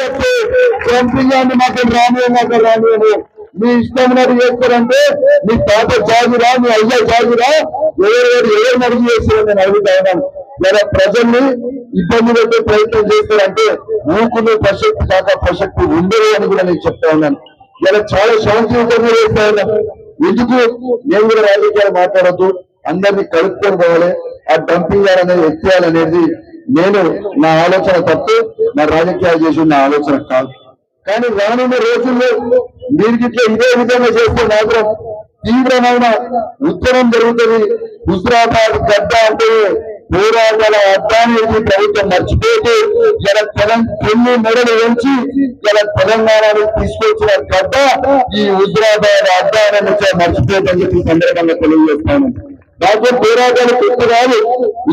వస్తే డంపింగ్ మాకు రానియము మీ ఇష్టం చేస్తారంటే మీ తాత జాగిరా మీ అయ్య జాగిరా ఎవరు అడిగి చేస్తారని నేను అడుగుతా ఉన్నాను. ఇలా ప్రజల్ని ఇబ్బంది పెట్టే ప్రయత్నం చేస్తారంటే ఊకునే ప్రసక్తి కాక ప్రసక్తి ఉండదు అని కూడా నేను చెప్తా ఉన్నాను. ఇలా చాలా శాంతియుతంగా చేస్తా ఉన్నాను. ఎందుకు నేను కూడా రాజకీయాలు మాట్లాడద్దు, అందరినీ కలుపుకొని పోవాలి, ఆ డంపింగ్ అనేది ఎత్తేయాలనేది నేను నా ఆలోచన తప్పు, నా రాజకీయాలు చేసి నా ఆలోచన కాదు. కానీ రానున్న రోజుల్లో మీరు ఇట్లా ఇదే విధంగా చేస్తే మాత్రం తీవ్రమైన ఉత్తరం జరుగుతుంది. హుజరాబాద్ గడ్డ అంటే పోరాటాల అడ్డాన్ని ప్రభుత్వం మర్చిపోతే కొన్ని మెడలు ఉంచి తెలంగాణను తీసుకొచ్చిన గడ్డ ఈ హుజరాబాద్ అడ్డాన్ని మర్చిపోతుందని చెప్పి సందర్భంగా తెలియజేస్తాను. దాంట్లో పోరాటాలు పెట్టుకోవాలి,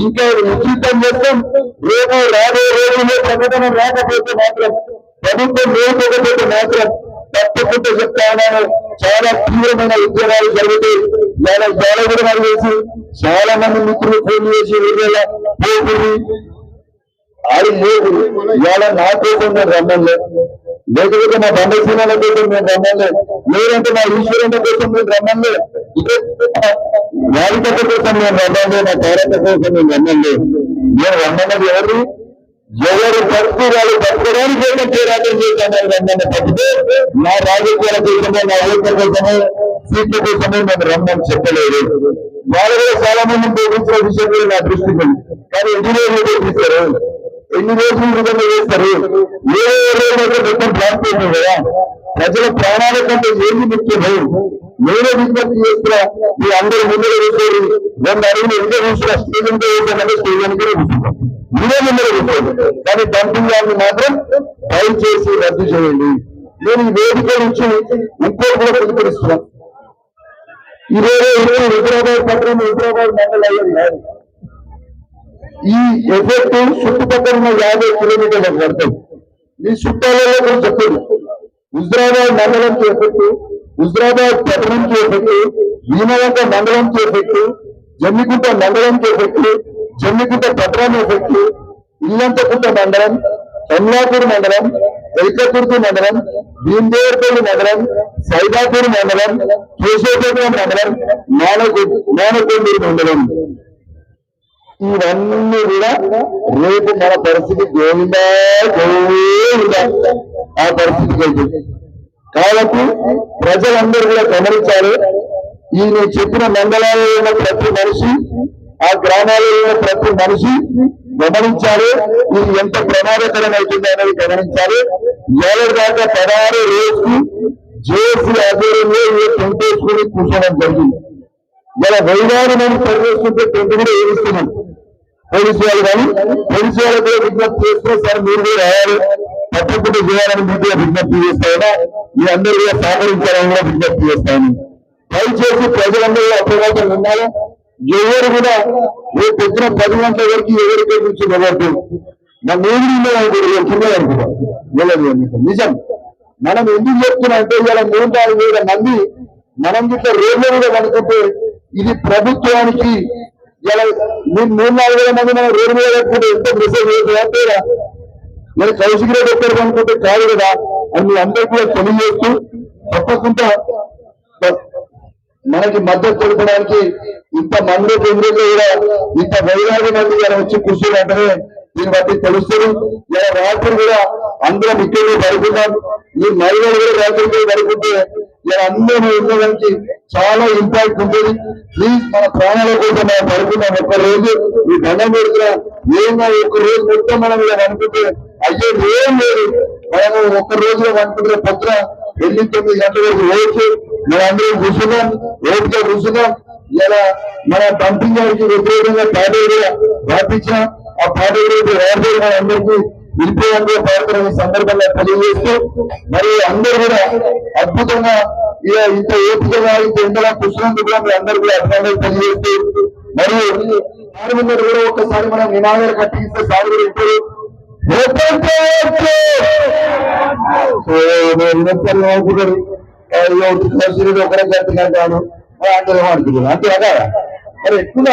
ఇంకా ఉధృతం చేస్తాం. రేపు రాబోయే రోజుల్లో ప్రకటన రాకపోతే మాత్రం, ప్రభుత్వం లేకపోతే మాత్రం తప్పకుండా చెప్తా ఉన్నాను, చాలా తీవ్రమైన ఉద్యోగాలు జరుగుతాయి. చాలా కూడా నాకు చేసి చాలా మంది మిత్రులు ఫోన్ చేసి పోతుంది ఆడి లేదు. ఇవాళ నా కోసం నేను రమ్మలే, లేకపోతే మా బండసీనాల కోసం నేను రమ్మలే, లేదంటే మా ఈశ్వరుల కోసం నేను రమ్మలే, వారికత కోసం నేను రమ్మలే, నా భారత కోసం నేను రమ్మలే. నేను రమ్మన్నది ఎవరు భక్తి వాళ్ళు భక్తడానికి కోసం పోరాటం చేశాను రమ్మని తప్పితే నా రాజకీయాల కోసమే, నా ఓట్ల కోసమే, సీట్ల కోసమే నేను రమ్మని చెప్పలేదు. వాళ్ళు కూడా చాలా మంది ఉపయోగించిన విషయం కూడా నా దృష్టికి. కానీ ఎన్ని రోజులు ఉపయోగిస్తారు, ఎన్ని రోజులు విధంగా చేస్తారు, ఏ రోజులు మొత్తం ప్లాన్ చేసాం కదా. ప్రజల ప్రాణాల కంటే ఏమి ముఖ్యమే. నేనే విజ్ఞప్తి చేస్తున్నా, మీ అందరూ ముందర కూర్చొని 2 అడుగులు ఎంత చూసినా స్టేజంతో వేసానంటే స్టేజన్ కూడా కూర్చున్నాం, మీరే ముందర కూర్చోండి. కానీ డంపింగ్ యార్డ్ని మాత్రం దయచేసి రద్దు చేయండి. నేను ఈ వేదిక నుంచి ఇంకోటి కూడా పిలుపునిస్తున్నాను. ఈరోజు హైదరాబాద్ పట్టణం, హైదరాబాద్ మండలం అయ్యేది కాదు. ఈ ఎఫెక్ట్ చుట్టుపక్కల 50 కిలోమీటర్లకు పడుతుంది. మీ చుట్టాలలో కూడా చెప్పండి. హుజరాబాద్ మండలంకి ఎఫెక్ట్, హుజరాబాద్ పట్టణంకి ఎఫెక్ట్, భీమవంక మండలంకి ఎఫెక్ట్, జమ్మికుంట మండలంకి ఎఫెక్ట్, జమ్మికుంట పట్టణం ఎఫెక్ట్, ఇల్లంతకుంట మండలం, కమలాపూర్ మండలం, ఎల్కతుర్తి మండలం, భీమదేవరపల్లి మండలం, సైదాపూర్ మండలం, కేశవపేట మండలం, మానకొండూరు మండలం, ఇవన్నీ కూడా రేపు మన పరిస్థితి గోవిందా ఆ పరిస్థితికి వెళ్తుంది. కాబట్టి ప్రజలందరూ కూడా గమనించాలి. ఈ నేను చెప్పిన మండలాల్లో ఉన్న ప్రతి మనిషి, ఆ గ్రామాలలో ఉన్న ప్రతి మనిషి గమనించాలి. ఇది ఎంత ప్రమాదకరం అవుతుంది అనేది గమనించాలి. 7 దాకా 16 రోజుకి జేఏసీ ఆధ్వర్యంలో టెంట్ వేసుకుని కూర్చోవడం జరిగింది. ఇలా వైరాన్ని మనం పరివేస్తుంటే టెంట్ కూడా వేయిస్తున్నాం. పోలీసు వాళ్ళు కానీ పోలీసు వాళ్ళు కూడా విజ్ఞప్తి చేస్తే సార్ మీరు కూడా రావాలి, తప్పకుండా చేయాలని మీకు కూడా విజ్ఞప్తి చేస్తాను. మీ అందరూ కూడా సహకరించాలని కూడా విజ్ఞప్తి చేస్తాను. దయచేసి ప్రజలందరూ అప్రమత్తంగా ఉండాలి. ఎవరు కూడా రేపు పొద్దున 10 గంటల వరకు ఎవరికే నుంచి వెళ్ళద్దు. నా నేను కింద అనుకుంటాను నిజం. మనం ఎందుకు చెప్తున్నా అంటే ఇలా 3-4 మంది మనం ఇట్లా రోడ్ల మీద అనుకుంటే ఇది ప్రభుత్వానికి ఇలా 3-4 మంది మనం రోడ్డు మీద పెట్టుకుంటే ఎంత మెసేజ్ అవుతుందా? నేను కౌశిక్ రెడ్డి ఎక్కడ అనుకుంటే కాదు కదా అని మీ అందరికీ కూడా తెలియజేస్తూ, తప్పకుండా మనకి మద్దతు తెలుపడానికి ఇంత మంది ఎందుకు కూడా ఇంత వేలాది మంది ఇలా వచ్చి కూర్చున్నట్టనే దీన్ని బట్టి తెలుస్తుంది. ఇలా రాత్రి కూడా అందరం ఇక్కడే పడుకున్నాం. ఈ మహిళలు కూడా రాత్రి పడుకుంటే ఇలా అందరూ ఉండడానికి చాలా ఇంపాక్ట్ ఉంటుంది. ప్లీజ్ మన ప్రాణాల కోసం మనం పడుకున్నాం. ఒక్కరోజు ఈ దండం పెడుతున్నా ఏమో ఒక్కరోజు మొత్తం మనం ఇలా అనుకుంటే అయ్యే ఏం లేదు. మనం ఒక్క రోజులో అనుకుంటే పొద్దున 8-9 గంటల వరకు ఓటు మనందరం కూర్చున్నాం, ఓటుగా కూర్చున్నాం. ఇలా మన డంపింగ్ యార్డ్కి వ్యతిరేకంగా పార్టీలు కూడా రాపించాం. ఆ పార్టీలు రాబోయే మన అందరికీ విడిపోయంగా పాడుతున్న సందర్భంగా తెలియజేస్తూ, మరి అందరూ కూడా అద్భుతంగా ఇంత ఓపికగా ఇంత ఎండలా కూర్చున్నందుకు కూడా మీ అందరూ కూడా అభినందనలు తెలియజేస్తూ, మరియు సార్ ముందర కూడా ఒక్కసారి మనం నినాదాలు కట్టిస్తే సార్ కూడా ఇప్పుడు ఒకరే కట్టినట్టాను అందరూ ఆడుతున్నారు. అంతే కదా మరి ఎక్కువ